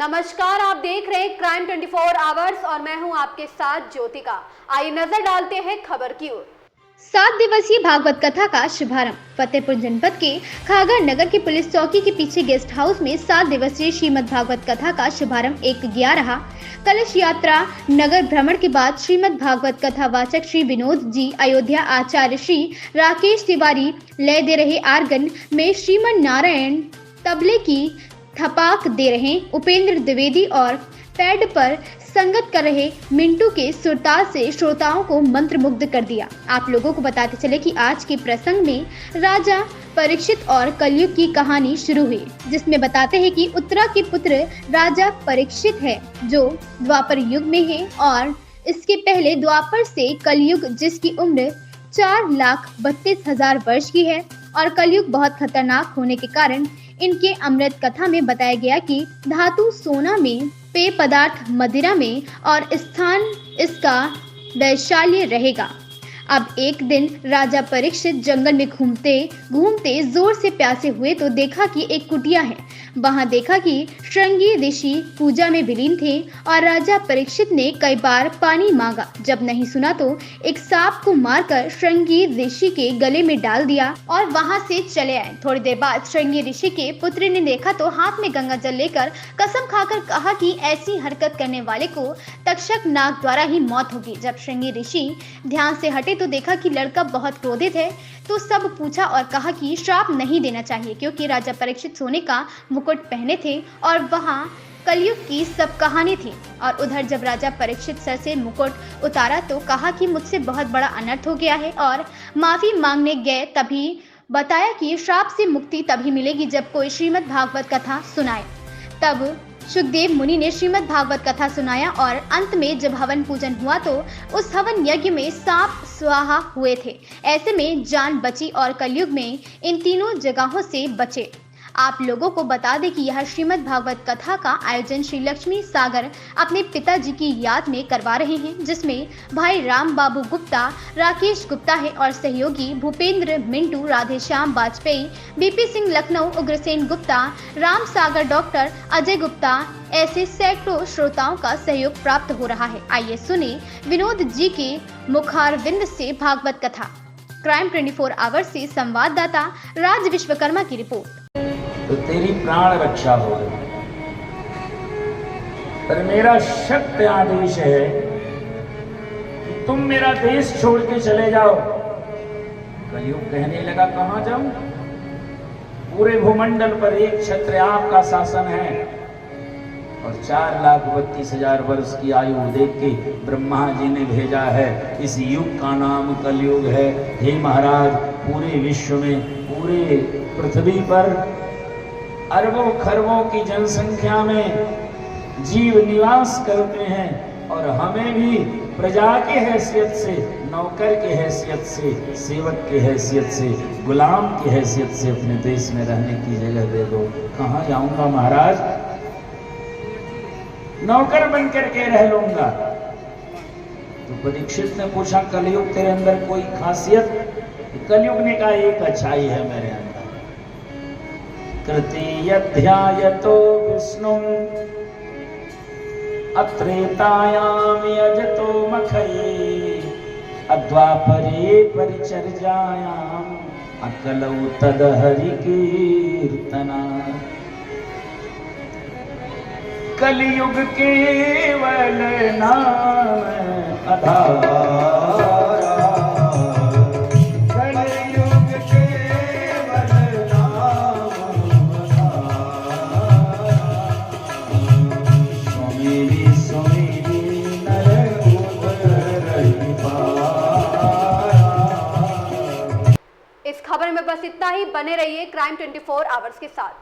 नमस्कार, आप देख रहे हैं क्राइम 24 आवर्स और मैं हूं आपके साथ ज्योतिका। आइए नजर डालते हैं खबर की ओर। 7 दिवसीय भागवत कथा का शुभारंभ। फतेहपुर जनपद के खागर नगर के पुलिस चौकी के पीछे गेस्ट हाउस में 7 दिवसीय श्रीमद् भागवत कथा का शुभारंभ 1 रहा। कलश यात्रा नगर भ्रमण के बाद श्रीमद् भागवत कथा वाचक श्री विनोद जी, अयोध्या आचार्य श्री राकेश तिवारी लय दे रहे आर्गन में श्रीमन नारायण तबले की थपाक दे रहे उपेंद्र द्विवेदी और पैड पर संगत कर रहे मिंटू के सुरताल से श्रोताओं को मंत्रमुग्ध कर दिया। आप लोगों को बताते चले कि आज के प्रसंग में राजा परीक्षित और कलयुग की कहानी शुरू हुई, जिसमें बताते हैं कि उत्तरा के पुत्र राजा परीक्षित है जो द्वापर युग में है और इसके पहले द्वापर से कलयुग जिसकी उम्र 4,32,000 वर्ष की है और कलयुग बहुत खतरनाक होने के कारण इनके अमृत कथा में बताया गया कि धातु सोना में, पेय पदार्थ मदिरा में और स्थान इसका वैशाल्य रहेगा। अब एक दिन राजा परीक्षित जंगल में घूमते घूमते जोर से प्यासे हुए तो देखा कि एक कुटिया है। वहां देखा कि श्रृंगी ऋषि पूजा में विलीन थे और राजा परीक्षित ने कई बार पानी मांगा। जब नहीं सुना तो एक सांप को मारकर श्रृंगी ऋषि के गले में डाल दिया और वहां से चले आए। थोड़ी देर बाद श्रृंगी ऋषि के पुत्र ने देखा तो हाथ में गंगा जल लेकर कसम खाकर कहा कि ऐसी हरकत करने वाले को तक्षक नाग द्वारा ही मौत होगी। जब श्रृंगी ऋषि ध्यान से हटे तो देखा कि लड़का बहुत क्रोधित है, तो सब पूछा और कहा कि श्राप नहीं देना चाहिए क्योंकि राजा परीक्षित सोने का मुकुट पहने थे और वहां कलयुग की सब कहानी थी। और उधर जब राजा परीक्षित सर से मुकुट उतारा तो कहा कि मुझसे बहुत बड़ा अनर्थ हो गया है और माफी मांगने गए, तभी बताया कि श्राप से मुक्ति तभी मिलेगी जब कोई श्रीमद् भागवत कथा सुनाए। तब सुखदेव मुनि ने श्रीमद् भागवत कथा सुनाया और अंत में जब हवन पूजन हुआ तो उस हवन यज्ञ में सांप स्वाहा हुए थे। ऐसे में जान बची और कलयुग में इन तीनों जगहों से बचे। आप लोगों को बता दें कि यह श्रीमद् भागवत कथा का आयोजन श्री लक्ष्मी सागर अपने पिताजी की याद में करवा रहे हैं, जिसमें भाई राम बाबू गुप्ता, राकेश गुप्ता है और सहयोगी भूपेंद्र मिंटू, राधेश्याम वाजपेयी, बीपी सिंह लखनऊ, उग्रसेन गुप्ता, राम सागर, डॉक्टर अजय गुप्ता, ऐसे सैकड़ों श्रोताओं का सहयोग प्राप्त हो रहा है। आइए सुने विनोद जी के मुखारविंद से भागवत कथा। क्राइम 24 आवर्स से संवाददाता राज विश्वकर्मा की रिपोर्ट। तो तेरी प्राण रक्षा हो गई, पर मेरा सख्त आदेश है कि तुम मेरा देश छोड़ के चले जाओ। कलयुग कहने लगा कहां जाऊं? पूरे भूमंडल पर एक छत्र आपका शासन है और 4,32,000 वर्ष की आयु देख के ब्रह्मा जी ने भेजा है। इस युग का नाम कलयुग है। हे महाराज, पूरे विश्व में, पूरे पृथ्वी पर अरबों खरबों की जनसंख्या में जीव निवास करते हैं और हमें भी प्रजा के हैसियत से, नौकर के हैसियत से, सेवक के हैसियत से, गुलाम की हैसियत से अपने देश में रहने की जगह दे दो। कहाँ जाऊंगा महाराज? नौकर बन करके रह लूंगा। तो परीक्षित ने पूछा, कलयुग तेरे अंदर कोई खासियत? कलयुग ने कहा एक अच्छाई है मेरे अंदर। तृतीयध्यायतो विष्णुं अत्रेतायां यजतो मखये अद्वापरे परिचर्यायां अकलौ तदहरि कीर्तना। कलियुग केवल नाम आधार, इस खबर में बस इतना ही। बने रहिए क्राइम 24 आवर्स के साथ।